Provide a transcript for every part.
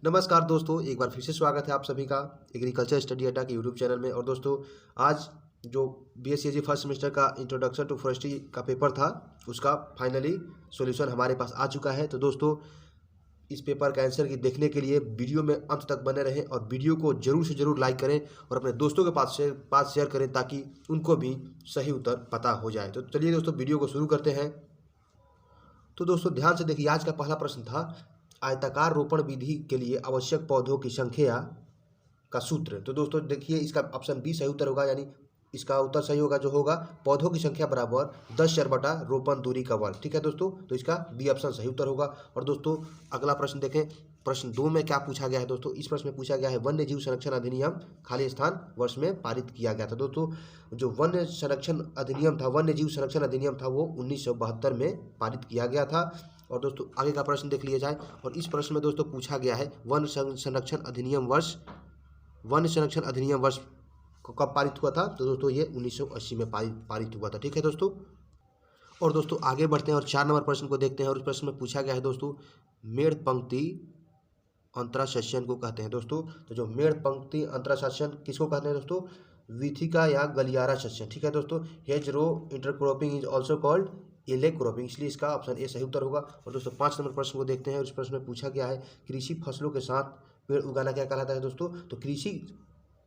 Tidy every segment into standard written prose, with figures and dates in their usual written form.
नमस्कार दोस्तों, एक बार फिर से स्वागत है आप सभी का एग्रीकल्चर स्टडी अड्डा के यूट्यूब चैनल में। और दोस्तों आज जो बीएससी फर्स्ट सेमेस्टर का इंट्रोडक्शन टू फॉरेस्ट्री का पेपर था उसका फाइनली सॉल्यूशन हमारे पास आ चुका है। तो दोस्तों इस पेपर का आंसर की देखने के लिए वीडियो में अंत तक बने रहें और वीडियो को जरूर से जरूर लाइक करें और अपने दोस्तों के पास शेयर करें ताकि उनको भी सही उत्तर पता हो जाए। तो चलिए दोस्तों वीडियो को शुरू करते हैं। तो दोस्तों ध्यान से देखिए, आज का पहला प्रश्न था आयताकार रोपण विधि के लिए आवश्यक पौधों की संख्या का सूत्र। तो दोस्तों देखिए, इसका ऑप्शन बी सही उत्तर होगा, यानी इसका उत्तर सही होगा जो होगा पौधों की संख्या बराबर 10 चर बटा रोपण दूरी का वर्ग। ठीक है दोस्तों, तो इसका बी ऑप्शन सही उत्तर होगा। और दोस्तों अगला प्रश्न देखें, प्रश्न 2 में क्या पूछा गया है। दोस्तों इस प्रश्न में पूछा गया है वन्य जीव संरक्षण अधिनियम खाली स्थान वर्ष में पारित किया गया था। दोस्तों जो वन्य जीव संरक्षण अधिनियम था वो 1972 में पारित किया गया था। और दोस्तों आगे का प्रश्न देख लिया जाए। और इस प्रश्न में दोस्तों पूछा गया है वन्य संरक्षण अधिनियम वर्ष कब पारित हुआ था। तो दोस्तों ये 1980 में पारित हुआ था। ठीक है दोस्तों। और दोस्तों आगे बढ़ते हैं और 4 नंबर प्रश्न को देखते हैं। और इस प्रश्न में पूछा गया है दोस्तों मेड़ पंक्ति अंतराशस्यन को कहते हैं। दोस्तों तो जो मेड़ पंक्ति अंतराशस्यन किसको कहते हैं दोस्तों, विथिका या गलियारा सस्यन। ठीक है दोस्तों, hedge row intercropping is also called alley cropping, इसलिए इसका ऑप्शन ए सही उत्तर होगा। और दोस्तों 5 नंबर प्रश्न को देखते हैं। और इस प्रश्न में पूछा गया है कृषि फसलों के साथ पेड़ उगाना क्या कहलाता है। दोस्तों तो कृषि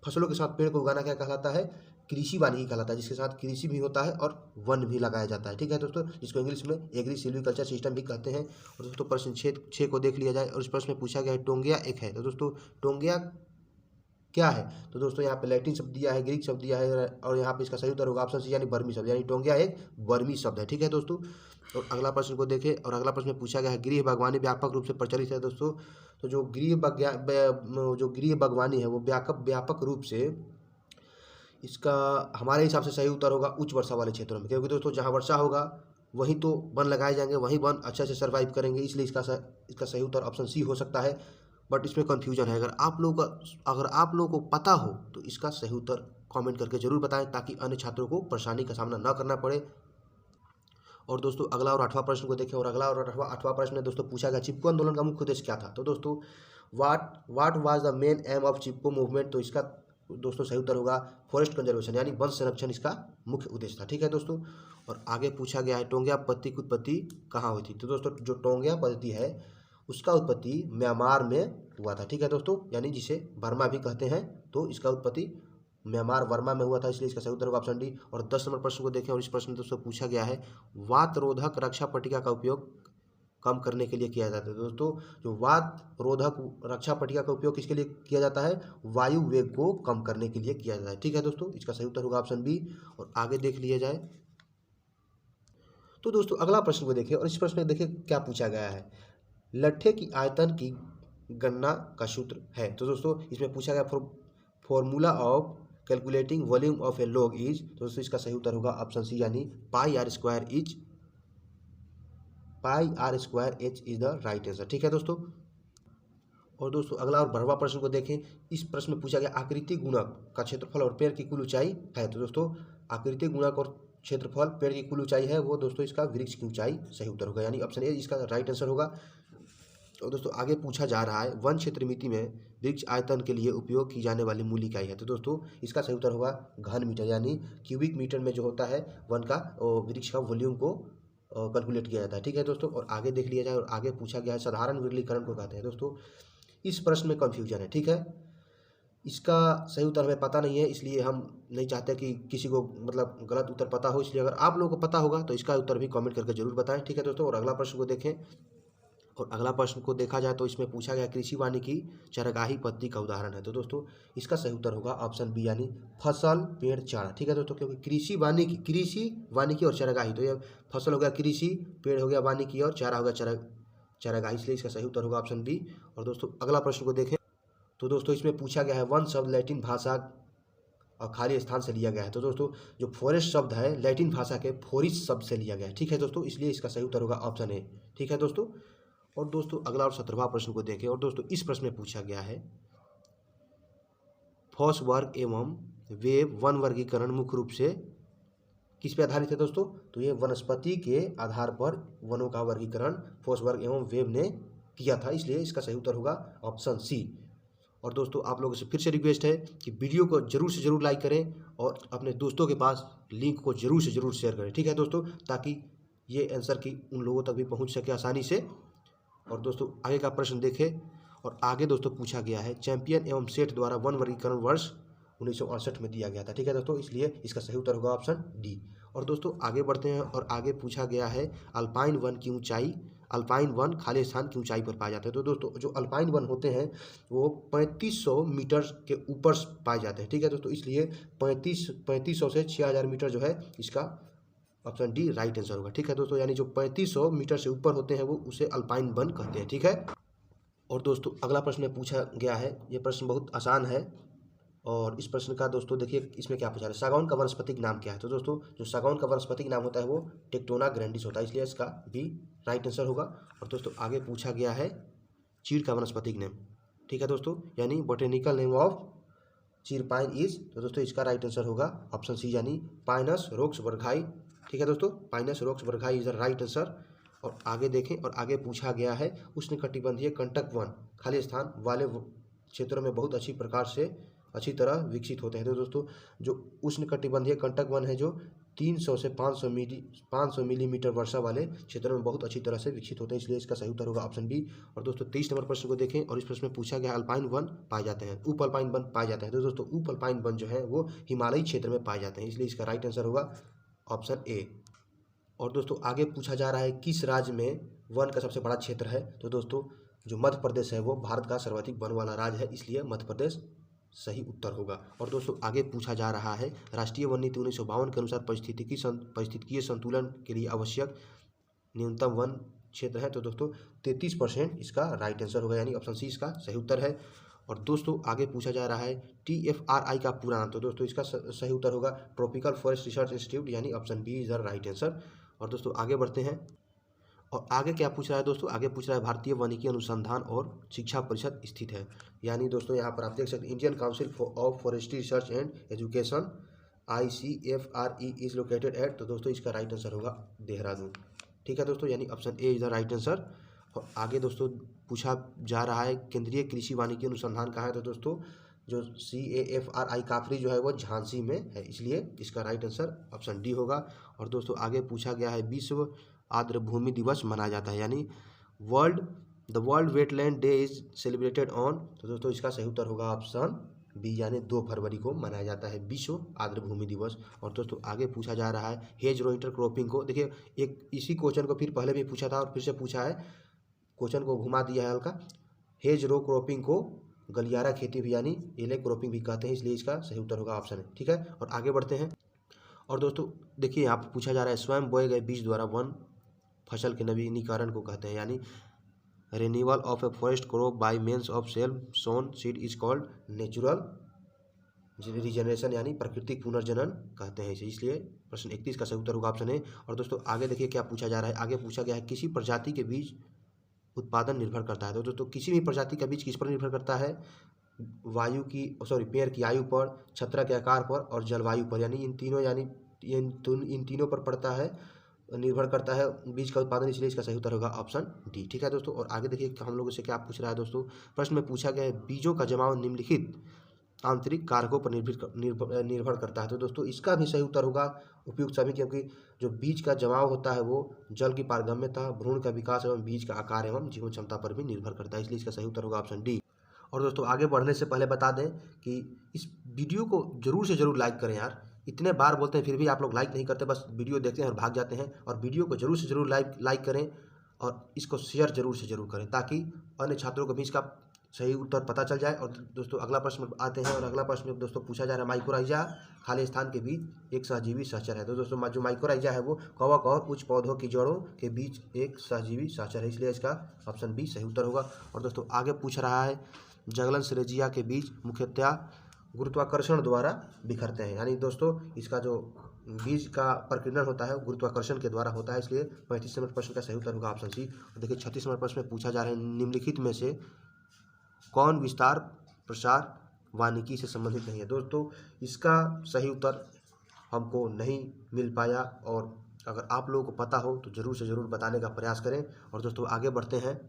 फसलों के साथ पेड़ को उगाना क्या कहलाता है, कृषि वानिकी कहलाता है, जिसके साथ कृषि भी होता है और वन भी लगाया जाता है। ठीक है दोस्तों, जिसको इंग्लिश में एग्री सिल्वीकल्चर सिस्टम भी कहते हैं। और दोस्तों प्रश्न 6 को देख लिया जाए। और इस प्रश्न में पूछा गया है टोंगिया एक है। तो दोस्तों टोंगिया क्या है। तो दोस्तों यहाँ पे लैटिन शब्द दिया है, ग्रीक शब्द दिया है और यहाँ पे इसका सही उत्तर होगा ऑप्शन सी यानी बर्मी शब्द, यानी टोंगिया एक बर्मी शब्द है। ठीक है दोस्तों। और अगला प्रश्न को देखें। और अगला प्रश्न में पूछा गया है गृह बागवानी व्यापक रूप से प्रचलित है। दोस्तों तो जो गृह बागवानी है वो व्यापक रूप से, इसका हमारे हिसाब से सही उत्तर होगा उच्च वर्षा वाले क्षेत्रों में, क्योंकि दोस्तों जहाँ वर्षा होगा वहीं तो वन लगाए जाएंगे, वहीं वन अच्छे से सर्वाइव करेंगे, इसलिए इसका सही उत्तर ऑप्शन सी हो सकता है। बट इसमें कंफ्यूजन है। अगर आप लोगों को पता हो तो इसका सही उत्तर कमेंट करके जरूर बताएं ताकि अन्य छात्रों को परेशानी का सामना न करना पड़े। और दोस्तों अगला और 8वां प्रश्न को देखें। और अगला और 8वां प्रश्न में दोस्तों पूछा गया चिपको आंदोलन का मुख्य उद्देश्य क्या था। तो दोस्तों what was the main M of Chipko movement. तो इसका दोस्तों सही उत्तर होगा फॉरेस्ट कंजर्वेशन, यानी वन संरक्षण इसका मुख्य उद्देश्य था। ठीक है दोस्तों। और आगे पूछा गया है टोंगिया पद्धति की उत्पत्ति कहाँ हुई थी। तो दोस्तों जो टोंगिया पद्धति है उसका उत्पत्ति म्यांमार में हुआ था। ठीक है दोस्तों, यानी जिसे बर्मा भी कहते हैं, तो इसका उत्पत्ति म्यांमार वर्मा में हुआ था, इसलिए इसका सही उत्तर होगा ऑप्शन डी। और 10 नंबर प्रश्न को देखें। और इस प्रश्न में दोस्तों पूछा गया है वात रोधक रक्षा पट्टिका का उपयोग कम करने के लिए किया जाता है। दोस्तों जो वात रोधक रक्षा पट्टिका का उपयोग किसके लिए किया जाता है, वायु वेग को कम करने के लिए किया जाता है। ठीक है दोस्तों, इसका सही उत्तर होगा ऑप्शन बी। और आगे देख लिया जाए। तो दोस्तों अगला प्रश्न को देखिए। और इस प्रश्न में देखिए क्या पूछा गया है, लट्ठे की आयतन की गणना का सूत्र है। तो दोस्तों इसमें पूछा गया formula of calculating volume of a log is. तो दोस्तों इसका सही उत्तर होगा ऑप्शन सी, यानी pi r square h is the right answer. ठीक है दोस्तों। और दोस्तों अगला और 12वां प्रश्न को देखें। इस प्रश्न में पूछा गया आकृति गुणक का क्षेत्रफल और पेड़ की कुल ऊंचाई है। तो दोस्तों आकृति गुणक और क्षेत्रफल पेड़ की कुल ऊंचाई है वो दोस्तों इसका वृक्ष की ऊंचाई सही उत्तर होगा, यानी ऑप्शन ए इसका राइट आंसर होगा। और दोस्तों आगे पूछा जा रहा है वन क्षेत्र मिति में वृक्ष आयतन के लिए उपयोग की जाने वाली मूल इकाई है। तो दोस्तों इसका सही उत्तर होगा घन मीटर, यानी क्यूबिक मीटर में जो होता है वन का वृक्ष का वॉल्यूम को कैलकुलेट किया जाता है। ठीक है दोस्तों। और आगे देख लिया जाए। और आगे पूछा गया है साधारण विरलीकरण को कहते हैं। दोस्तों इस प्रश्न में कंफ्यूजन है। ठीक है, इसका सही उत्तर हमें पता नहीं है, इसलिए हम नहीं चाहते कि किसी को मतलब गलत उत्तर पता हो, इसलिए अगर आप लोगों को पता होगा तो इसका उत्तर भी कमेंट करके जरूर बताएं। ठीक है दोस्तों। और अगला प्रश्न को देखें। और अगला प्रश्न को देखा जाए तो इसमें पूछा गया कृषि वानिकी चरगाही पद्धति का उदाहरण है। तो दोस्तों इसका सही उत्तर होगा ऑप्शन बी, यानी फसल पेड़ चारा। ठीक है दोस्तों, क्योंकि कृषि वानिकी और चरगाही, तो ये फसल हो गया कृषि, पेड़ हो गया वानिकी और चारा हो गया चरगाही, इसलिए इसका सही उत्तर होगा ऑप्शन बी। और दोस्तों अगला प्रश्न को देखें। तो दोस्तों इसमें पूछा गया है वन शब्द लैटिन भाषा और खाली स्थान से लिया गया है। तो दोस्तों जो फॉरेस्ट शब्द है लैटिन भाषा के फोरिस शब्द से लिया गया है। ठीक है दोस्तों, इसलिए इसका सही उत्तर होगा ऑप्शन ए। ठीक है दोस्तों। और दोस्तों अगला और 17वां प्रश्न को देखें। और दोस्तों इस प्रश्न में पूछा गया है ठोस वर्ग एवं वेव वन वर्गीकरण मुख्य रूप से किस पे आधारित है। दोस्तों तो ये वनस्पति के आधार पर वनों का वर्गीकरण ठोस वर्ग एवं वेव ने किया था, इसलिए इसका सही उत्तर होगा ऑप्शन सी। और दोस्तों आप लोगों से फिर से रिक्वेस्ट है कि वीडियो को जरूर से जरूर लाइक करें और अपने दोस्तों के पास लिंक को जरूर से जरूर शेयर करें, ठीक है दोस्तों, ताकि ये आंसर की उन लोगों तक भी पहुंच सके आसानी से। और दोस्तों आगे का प्रश्न देखें। और आगे दोस्तों पूछा गया है चैंपियन एवं सेठ द्वारा वन वर्गीकरण वर्ष 1968 में दिया गया था, ठीक है दोस्तों, इसलिए इसका सही उत्तर होगा ऑप्शन डी। और दोस्तों आगे बढ़ते हैं और आगे पूछा गया है अल्पाइन वन की ऊंचाई, अल्पाइन वन खाली स्थान की ऊंचाई पर पाए जाते हैं। तो दोस्तों जो अल्पाइन वन होते हैं वो 3500 मीटर के ऊपर पाए जाते हैं, ठीक है दोस्तों, इसलिए 3500 से 6000 मीटर जो है इसका ऑप्शन डी राइट आंसर होगा, ठीक है दोस्तों, यानी जो 3500 मीटर से ऊपर होते हैं वो उसे अल्पाइन वन कहते हैं, ठीक है। और दोस्तों अगला प्रश्न पूछा गया है, ये प्रश्न बहुत आसान है। और इस प्रश्न का दोस्तों देखिए इसमें क्या पूछा है, सागौन का वनस्पतिक नाम क्या है। तो दोस्तों जो सागौन का वनस्पतिक नाम होता है वो टेक्टोना ग्रैंडिस होता है, इसलिए इसका भी राइट आंसर होगा। और दोस्तों आगे पूछा गया है चीड़ का वनस्पतिक नेम, ठीक है दोस्तों, यानी botanical name of chir pine is, तो दोस्तों इसका राइट आंसर होगा ऑप्शन सी, यानी पाइनस रोक्सबर्गाई, ठीक है दोस्तों, Pinus roxburghii is the right answer. और आगे देखें और आगे पूछा गया है उष्णकटिबंधीय कंटक वन खाली स्थान वाले क्षेत्रों में बहुत अच्छी तरह विकसित होते हैं। तो दोस्तों जो उष्णकटिबंधीय कंटक वन है जो 300 से 500 मिलीमीटर वर्षा वाले क्षेत्रों में बहुत अच्छी तरह से विकसित होते हैं, इसलिए इसका सही उत्तर होगा ऑप्शन बी। और दोस्तों 23 नंबर प्रश्न को देखें और इस प्रश्न में पूछा गया अल्पाइन वन पाए जाते हैं, उप अल्पाइन वन पाए जाते हैं। तो दोस्तों उप अल्पाइन वन जो है वो हिमालयी क्षेत्र में पाए जाते हैं, इसलिए इसका राइट आंसर होगा ऑप्शन ए। और दोस्तों आगे पूछा जा रहा है किस राज्य में वन का सबसे बड़ा क्षेत्र है। तो दोस्तों जो मध्य प्रदेश है वो भारत का सर्वाधिक वन वाला राज्य है, इसलिए मध्य प्रदेश सही उत्तर होगा। और दोस्तों आगे पूछा जा रहा है राष्ट्रीय वन नीति 1952 के अनुसार पारिस्थितिकीय संतुलन के लिए आवश्यक न्यूनतम वन क्षेत्र है। तो दोस्तों 33% इसका राइट आंसर होगा, यानी ऑप्शन सी इसका सही उत्तर है। और दोस्तों आगे पूछा जा रहा है TFRI का पूरा नाम, तो दोस्तों इसका सही उत्तर होगा ट्रॉपिकल फॉरेस्ट रिसर्च इंस्टीट्यूट, यानी option B is the right answer. और दोस्तों आगे बढ़ते हैं और आगे क्या पूछ रहा है दोस्तों, आगे पूछ रहा है भारतीय वानिकी अनुसंधान और शिक्षा परिषद स्थित है, यानी दोस्तों यहाँ पर आप देख सकते हैं Indian council of forestry research and education ICFRE is located at, तो दोस्तों इसका राइट आंसर होगा देहरादून, ठीक है दोस्तों, यानी option A is the right answer. और आगे दोस्तों पूछा जा रहा है केंद्रीय कृषि वानिकी अनुसंधान कहाँ है। तो दोस्तों जो CAFRI काफरी जो है वो झांसी में है, इसलिए इसका राइट आंसर ऑप्शन डी होगा। और दोस्तों आगे पूछा गया है विश्व आर्द्र भूमि दिवस मनाया जाता है, यानी the world wetland day is celebrated on, तो दोस्तों इसका सही उत्तर होगा ऑप्शन बी, यानी 2 फरवरी को मनाया जाता है विश्व आर्द्र भूमि दिवस। और दोस्तों आगे पूछा जा रहा है हेज रो इंटरक्रॉपिंग को, देखिए एक इसी क्वेश्चन को फिर पहले भी पूछा था और फिर से पूछा है, क्वेश्चन को घुमा दिया है हल्का। हेज रो क्रॉपिंग को गलियारा खेती भी यानी एले क्रॉपिंग भी कहते हैं, इसलिए इसका सही उत्तर होगा ऑप्शन है, ठीक है। और आगे बढ़ते हैं और दोस्तों देखिए यहाँ पर पूछा जा रहा है स्वयं बोए गए बीज द्वारा वन फसल के नवीनीकरण को कहते हैं, यानी renewal of a forest crop bye means of self sown seed is called natural regeneration, यानी प्राकृतिक पुनर्जनन कहते हैं इसे, इसलिए प्रश्न 31 का सही उत्तर होगा ऑप्शन है। और दोस्तों आगे देखिए क्या पूछा जा रहा है, आगे पूछा गया है किसी प्रजाति के बीज उत्पादन निर्भर करता है। तो दोस्तों किसी भी प्रजाति का बीज किस पर निर्भर करता है, पेड़ की आयु पर, छत्रा के आकार पर और जलवायु पर, यानी इन तीनों पर पड़ता है, निर्भर करता है बीज का उत्पादन, इसलिए इसका सही उत्तर होगा ऑप्शन डी, ठीक है दोस्तों। और आगे देखिए हम लोगों से क्या पूछ रहा है दोस्तों, प्रश्न में पूछा गया है बीजों का जमाव निम्नलिखित आंतरिक कारकों पर निर्भर करता है। तो दोस्तों इसका भी सही उत्तर होगा उपयुक्त सभी, क्योंकि जो बीज का जमाव होता है वो जल की पारगम्यता, भ्रूण का विकास एवं बीज का आकार एवं जीवन क्षमता पर भी निर्भर करता है, इसलिए इसका सही उत्तर होगा ऑप्शन डी। और दोस्तों आगे बढ़ने से पहले बता दें कि इस वीडियो को जरूर से जरूर लाइक करें यार, इतने बार बोलते हैं फिर भी आप लोग लाइक नहीं करते, बस वीडियो देखते हैं और भाग जाते हैं। और वीडियो को जरूर से जरूर लाइक करें और इसको शेयर जरूर से जरूर करें, ताकि अन्य छात्रों को भी इसका सही उत्तर पता चल जाए। और दोस्तों अगला प्रश्न आते हैं और अगला प्रश्न दोस्तों पूछा जा रहा है माइकोराइजा खाली स्थान के बीच एक सहजीवी सहचर है। तो दोस्तों जो माइकोराइजा है वो कवक और उच्च पौधों की जड़ों के बीच एक सहजीवी सहचर है, इसलिए इसका ऑप्शन बी सही उत्तर होगा। और दोस्तों आगे पूछ रहा है जगलन सेरेजिया के बीज मुख्यतः गुरुत्वाकर्षण द्वारा बिखरते हैं, यानी दोस्तों इसका जो बीज का प्रकीर्णन होता है गुरुत्वाकर्षण के द्वारा होता है, इसलिए 35 नंबर प्रश्न का सही उत्तर होगा ऑप्शन सी। और देखिए 36 नंबर प्रश्न में पूछा जा रहा है निम्नलिखित में से कौन विस्तार प्रसार वानिकी से संबंधित नहीं है। दोस्तों इसका सही उत्तर हमको नहीं मिल पाया, और अगर आप लोगों को पता हो तो ज़रूर से ज़रूर बताने का प्रयास करें। और दोस्तों आगे बढ़ते हैं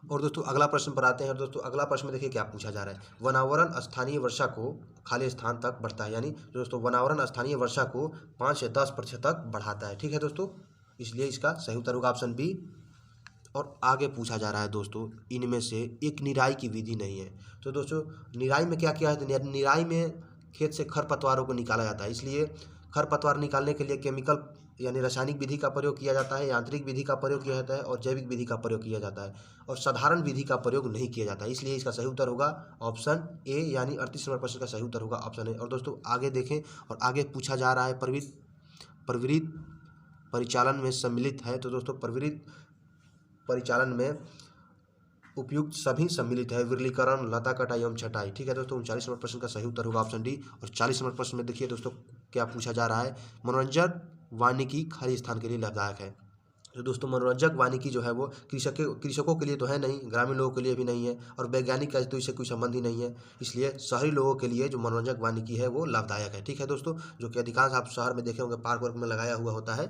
और दोस्तों अगला प्रश्न पर आते हैं। और दोस्तों अगला प्रश्न में देखिए क्या पूछा जा रहा है। वनावरण स्थानीय वर्षा को खाली स्थान तक बढ़ता है, यानी दोस्तों वनावरण स्थानीय वर्षा को 5 से 10% तक बढ़ाता है। ठीक है दोस्तों, इसलिए इसका सही उत्तर होगा ऑप्शन बी। और आगे पूछा जा रहा है दोस्तों, इनमें से एक निराई की विधि नहीं है। तो दोस्तों निराई में क्या किया है, तो निराई में खेत से खरपतवारों को निकाला जाता है, इसलिए खरपतवार निकालने के लिए केमिकल यानी रासायनिक विधि का प्रयोग किया जाता है, यांत्रिक विधि का प्रयोग किया जाता है और जैविक विधि का प्रयोग किया जाता है, और साधारण विधि का प्रयोग नहीं किया जाता है। इसलिए इसका सही उत्तर होगा ऑप्शन ए, यानी 38 नंबर प्रश्न का सही उत्तर होगा ऑप्शन ए। और दोस्तों आगे देखें, और आगे पूछा जा रहा है प्रवृत्त परिचालन में सम्मिलित है। तो दोस्तों प्रवृत्त परिचालन में उपयुक्त सभी सम्मिलित है, विरलीकरण, लता कटाई एवं छटाई। ठीक है दोस्तों, 39 नंबर प्रश्न का सही उत्तर होगा ऑप्शन डी। और 40 नंबर प्रश्न में देखिए दोस्तों क्या पूछा जा रहा है, मनोरंजक वानिकी खाली स्थान के लिए लाभदायक है। तो दोस्तों मनोरंजक वानिकी जो है वो कृषकों के लिए तो है नहीं, ग्रामीण लोगों के लिए भी नहीं है, और वैज्ञानिक का तो इससे कोई संबंध ही नहीं है, इसलिए शहरी लोगों के लिए जो मनोरंजक वानिकी है वो लाभदायक है। ठीक है दोस्तों, जो कि अधिकांश आप शहर में देखे होंगे पार्क वर्क में लगाया हुआ होता है।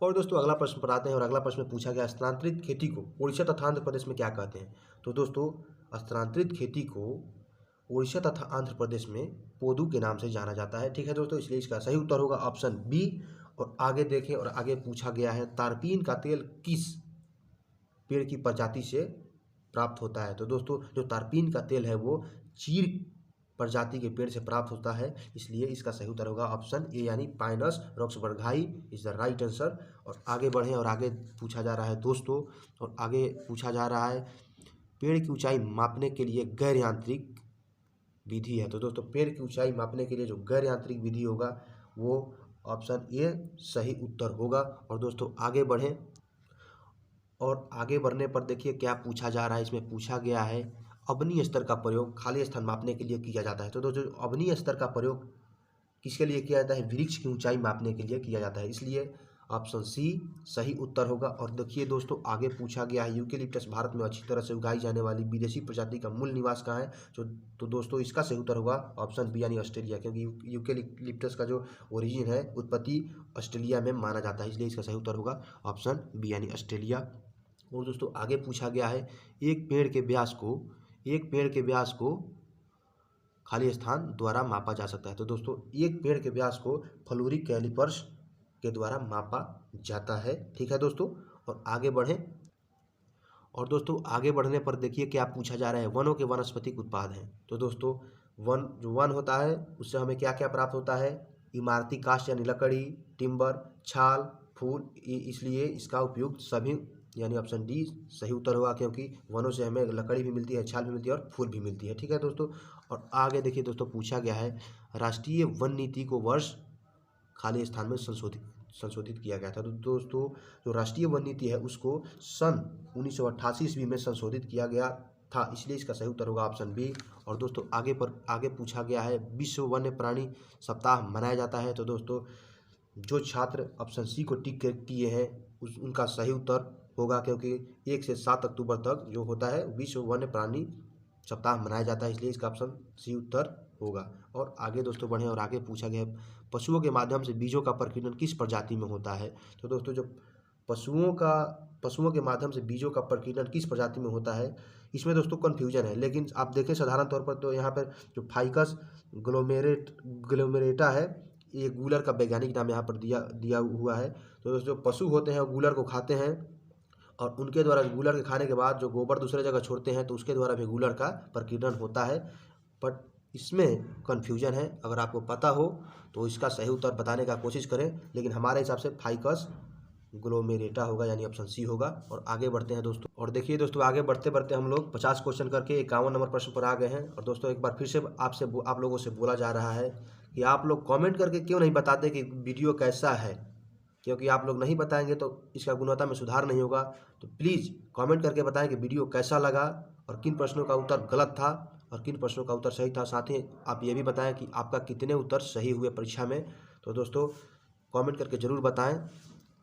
और दोस्तों अगला प्रश्न पर आते हैं। और अगला प्रश्न में पूछा गया, स्थानांतरित खेती को उड़ीसा तथा आंध्र प्रदेश में क्या कहते हैं। तो दोस्तों स्थानांतरित खेती को उड़ीसा तथा आंध्र प्रदेश में पोदू के नाम से जाना जाता है। ठीक है दोस्तों, इसलिए इसका सही उत्तर होगा ऑप्शन बी। और आगे देखें, और आगे पूछा गया है, तारपीन का तेल किस पेड़ की प्रजाति से प्राप्त होता है। तो दोस्तों जो तारपीन का तेल है वो चीड़ प्रजाति के पेड़ से प्राप्त होता है, इसलिए इसका सही उत्तर होगा ऑप्शन ए, यानी Pinus roxburghii is the right answer. और आगे बढ़ें, और आगे पूछा जा रहा है दोस्तों, और आगे पूछा जा रहा है, पेड़ की ऊंचाई मापने के लिए गैर यांत्रिक विधि है। तो दोस्तों पेड़ की ऊंचाई मापने के लिए जो गैर यांत्रिक विधि होगा वो ऑप्शन ए सही उत्तर होगा। और दोस्तों आगे बढ़ें, और आगे बढ़ने पर देखिए क्या पूछा जा रहा है। इसमें पूछा गया है, अवनीय स्तर का प्रयोग खाली स्थान मापने के लिए किया जाता है। तो दोस्तों अवनीय स्तर का प्रयोग किसके लिए किया जाता है, वृक्ष की ऊंचाई मापने के लिए किया जाता है, इसलिए ऑप्शन सी सही उत्तर होगा। और देखिए दोस्तों आगे पूछा गया है, यूकेलिप्टस भारत में अच्छी तरह से उगाई जाने वाली विदेशी प्रजाति का मूल निवास कहाँ है। तो दोस्तों इसका सही उत्तर होगा ऑप्शन बी, यानी ऑस्ट्रेलिया, क्योंकि यूकेलिप्टस का जो ओरिजिन है, उत्पत्ति ऑस्ट्रेलिया में माना जाता है, इसलिए इसका सही उत्तर होगा ऑप्शन बी, यानी ऑस्ट्रेलिया। और दोस्तों आगे पूछा गया है, एक पेड़ के व्यास को खाली स्थान द्वारा मापा जा सकता है। तो दोस्तों एक पेड़ के व्यास को फ्लोरिक कैलिपर्स के द्वारा मापा जाता है। ठीक है दोस्तों, और आगे बढ़ें, और दोस्तों आगे बढ़ने पर देखिए क्या पूछा जा रहा है, वनों के वनस्पतिक उत्पाद हैं। तो दोस्तों वन होता है उससे हमें क्या क्या प्राप्त होता है, इमारती काष्ठ यानी लकड़ी, टिम्बर, छाल, फूल, इसलिए इसका उपयोग सभी, यानी ऑप्शन डी सही उत्तर होगा, क्योंकि वनों से हमें लकड़ी भी मिलती है, छाल भी मिलती है और फूल भी मिलती है। ठीक है दोस्तों, और आगे देखिए दोस्तों पूछा गया है, राष्ट्रीय वन नीति को वर्ष खाली स्थान में संशोधित किया गया था। तो दोस्तों जो राष्ट्रीय वन नीति है उसको सन 1988 ईस्वी में संशोधित किया गया था, इसलिए इसका सही उत्तर होगा ऑप्शन बी। और दोस्तों आगे पूछा गया है, विश्व वन्य प्राणी सप्ताह मनाया जाता है। तो दोस्तों जो छात्र ऑप्शन सी को टिक किए हैं उनका सही उत्तर होगा, क्योंकि 1 से 7 अक्टूबर तक जो होता है विश्व वन्य प्राणी सप्ताह मनाया जाता है, इसलिए इसका ऑप्शन सी उत्तर होगा। और आगे दोस्तों बढ़ें, और आगे पूछा गया, पशुओं के माध्यम से बीजों का प्रकीर्णन किस प्रजाति में होता है। तो दोस्तों जो पशुओं के माध्यम से बीजों का प्रकीर्णन किस प्रजाति में होता है, इसमें दोस्तों कन्फ्यूजन है, लेकिन आप देखें साधारण तौर पर तो यहाँ पर जो फाइकस ग्लोमेरेटा है, ये गूलर का वैज्ञानिक नाम यहाँ पर दिया हुआ है। तो दोस्तों पशु होते हैं गूलर को खाते हैं, और उनके द्वारा गूलर के खाने के बाद जो गोबर दूसरे जगह छोड़ते हैं तो उसके द्वारा भी गूलर का प्रकीर्णन होता है। बट इसमें कन्फ्यूजन है, अगर आपको पता हो तो इसका सही उत्तर बताने का कोशिश करें, लेकिन हमारे हिसाब से फाइकस ग्लोमेरेटा होगा, यानी ऑप्शन सी होगा। और आगे बढ़ते हैं दोस्तों, और देखिए दोस्तों आगे बढ़ते बढ़ते हम लोग 50 क्वेश्चन करके 51 नंबर प्रश्न पर आ गए हैं। और दोस्तों एक बार फिर से आप लोगों से बोला जा रहा है कि आप लोग कमेंट करके क्यों नहीं बताते कि वीडियो कैसा है, क्योंकि आप लोग नहीं बताएंगे तो इसका गुणवत्ता में सुधार नहीं होगा। तो प्लीज़ कमेंट करके बताएं कि वीडियो कैसा लगा, और किन प्रश्नों का उत्तर गलत था और किन प्रश्नों का उत्तर सही था। साथ ही आप ये भी बताएं कि आपका कितने उत्तर सही हुए परीक्षा में। तो दोस्तों कमेंट करके ज़रूर बताएं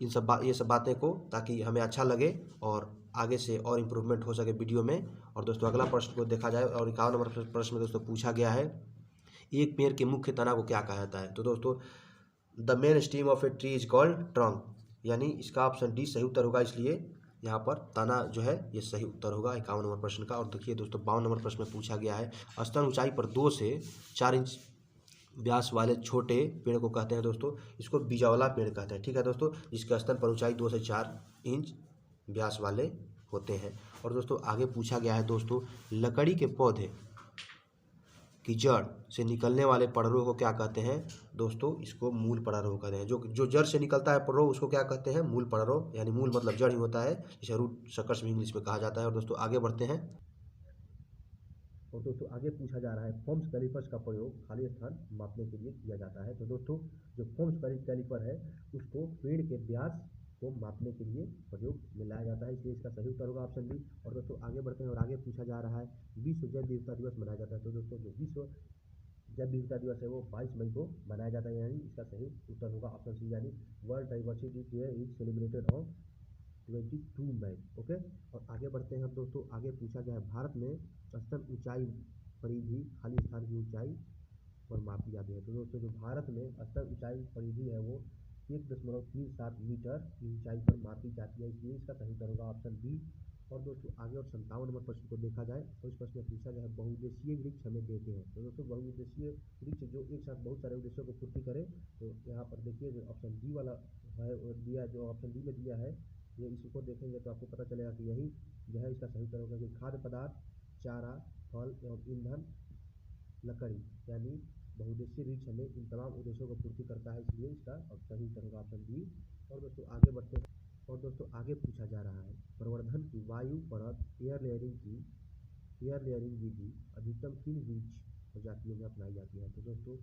ये सब बातें को, ताकि हमें अच्छा लगे और आगे से और इम्प्रूवमेंट हो सके वीडियो में। और दोस्तों अगला प्रश्न को देखा जाए, और 51 नंबर प्रश्न में दोस्तों पूछा गया है, एक पेड़ के मुख्य तना को क्या कहा जाता है। तो दोस्तों the main steam of a tree is called trunk, यानी इसका ऑप्शन डी सही उत्तर होगा, इसलिए यहाँ पर तना जो है ये सही उत्तर होगा 51 नंबर प्रश्न का। और देखिए दोस्तों 52 नंबर प्रश्न में पूछा गया है, स्तन ऊंचाई पर 2 से 4 इंच व्यास वाले छोटे पेड़ को कहते हैं दोस्तों, इसको बीजावला पेड़ कहते हैं। ठीक है दोस्तों, जिसके स्तन पर ऊंचाई 2 से 4 इंच व्यास वाले होते हैं। और दोस्तों आगे पूछा गया है दोस्तों, लकड़ी के पौधे की जड़ से निकलने वाले पड़रों को क्या कहते हैं दोस्तों, इसको मूल पड़रों कहते हैं। जो जड़ से निकलता है पड़रों उसको क्या कहते हैं, मूल पड़रों, यानी मूल मतलब जड़ ही होता है, जिसे रूट सकर्स भी इंग्लिश में कहा जाता है। और दोस्तों आगे बढ़ते हैं। और दोस्तों आगे पूछा जा रहा है, फोम्स कैलिपर्स का प्रयोग खाली स्थान मापने के लिए किया जाता है। तो दोस्तों जो फोम्स कैलिपर है उसको पेड़ के व्यास को मापने के लिए प्रयोग में लाया जाता है, इसलिए इसका सही उत्तर होगा ऑप्शन बी। और दोस्तों आगे बढ़ते हैं और आगे पूछा जा रहा है, विश्व जैव विविधता दिवस मनाया जाता है। तो दोस्तों जो विश्व जैव विविधता दिवस है वो 22 मई को मनाया जाता है, यानी इसका सही उत्तर होगा ऑप्शन सी, यानी world diversity day is celebrated on 22 May. Okay, और आगे बढ़ते हैं हम दोस्तों। आगे पूछा गया है, भारत में स्तन ऊंचाई परिधि खाली स्थान की ऊंचाई पर मापी जाती है। तो दोस्तों जो भारत में स्तन ऊंचाई परिधि है वो 1.37 मीटर की ऊंचाई पर मापी जाती है, इसलिए इसका सही उत्तर होगा ऑप्शन बी। और दोस्तों आगे और 57 नंबर प्रश्न को देखा जाए तो इस प्रश्न में पूछा गया है, बहुउद्देशीय वृक्ष हमें देते हैं। तो दोस्तों बहुउद्देशीय वृक्ष जो एक साथ बहुत सारे उद्देश्यों को पूर्ति करे, तो यहाँ पर देखिए जो ऑप्शन डी वाला है दिया, जो ऑप्शन डी में दिया है, ये इसको देखेंगे तो आपको पता चलेगा कि यही जो है इसका सही उत्तर होगा कि खाद्य पदार्थ, चारा, फल एवं ईंधन, लकड़ी, यानी बहुउद्देशीय वृक्ष हमें इन तमाम उद्देश्यों को पूर्ति करता है, इसलिए इसका सही उत्तर होगा ऑप्शन बी। और दोस्तों आगे बढ़ते हैं। और दोस्तों आगे पूछा जा रहा है, प्रवर्धन की वायु परत एयर लेयरिंग विधि अधिकतम किन वृक्ष प्रजातियों में अपनाई जाती है। तो दोस्तों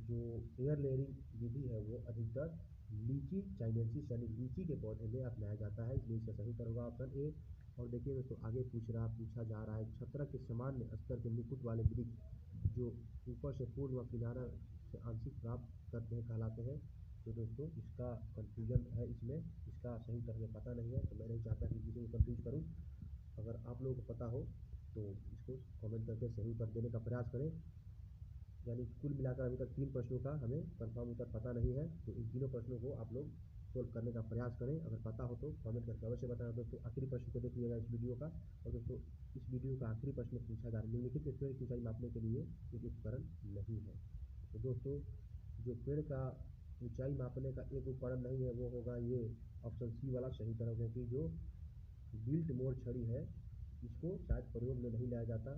जो एयर लेयरिंग विधि है वो अधिकतर लीची चाइनेंसिस यानी लीची के पौधे में अपनाया जाता है, इसलिए इसका सही उत्तर होगा ऑप्शन ए। और देखिए दोस्तों आगे पूछा जा रहा है, छत्रक के सामान्य स्तर के मुकुट वाले वृक्ष जो ऊपर से पूर्ण व किनारा से आंशिक प्राप्त करते हैं कहलाते हैं। तो दोस्तों इसका कंफ्यूजन है, इसमें इसका सही उत्तर हमें पता नहीं है, तो मैं नहीं चाहता कि किसी को कंफ्यूज करूं। अगर आप लोगों को पता हो तो इसको कमेंट करके सही उत्तर देने का प्रयास करें। यानी कुल मिलाकर अभी तक 3 प्रश्नों का हमें कंफर्म उत्तर पता नहीं है, तो इन तीनों प्रश्नों को आप लोग सोल्व करने का प्रयास करें। अगर पता हो तो कमेंट करके अवश्य बताएं। दोस्तों आखिरी प्रश्न को देखिएगा इस वीडियो का। और दोस्तों इस वीडियो का आखिरी प्रश्न पूछा जा रहा है, निम्नलिखित में पेड़ की ऊंचाई मापने के लिए एक उपकरण नहीं है। तो दोस्तों जो पेड़ का ऊंचाई मापने का एक उपकरण नहीं है वो होगा ये ऑप्शन सी वाला सही उत्तर, क्योंकि जो बिल्ट मोड़ छड़ी है इसको शायद प्रयोग में नहीं लाया जाता।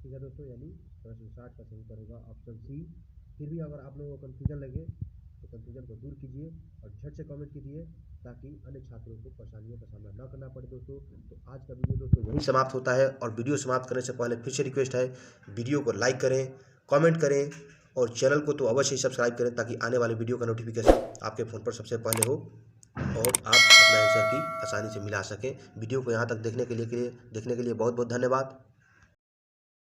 ठीक है दोस्तों, यानी प्रश्न 60 का सही उत्तर होगा ऑप्शन सी। फिर भी अगर आप लोगों को कन्फ्यूजन लगे तो कन्फ्यूजन को दूर कीजिए और झट से कमेंट कीजिए, ताकि अन्य छात्रों को परेशानियों का सामना न करना पड़े दोस्तों। तो आज का वीडियो दोस्तों यहीं समाप्त होता है। और वीडियो समाप्त करने से पहले फिर से रिक्वेस्ट है, वीडियो को लाइक करें, कमेंट करें और चैनल को तो अवश्य ही सब्सक्राइब करें, ताकि आने वाले वीडियो का नोटिफिकेशन आपके फ़ोन पर सबसे पहले हो और आप अपना आंसर की आसानी से मिला सकें। वीडियो को यहाँ तक देखने के लिए बहुत बहुत धन्यवाद।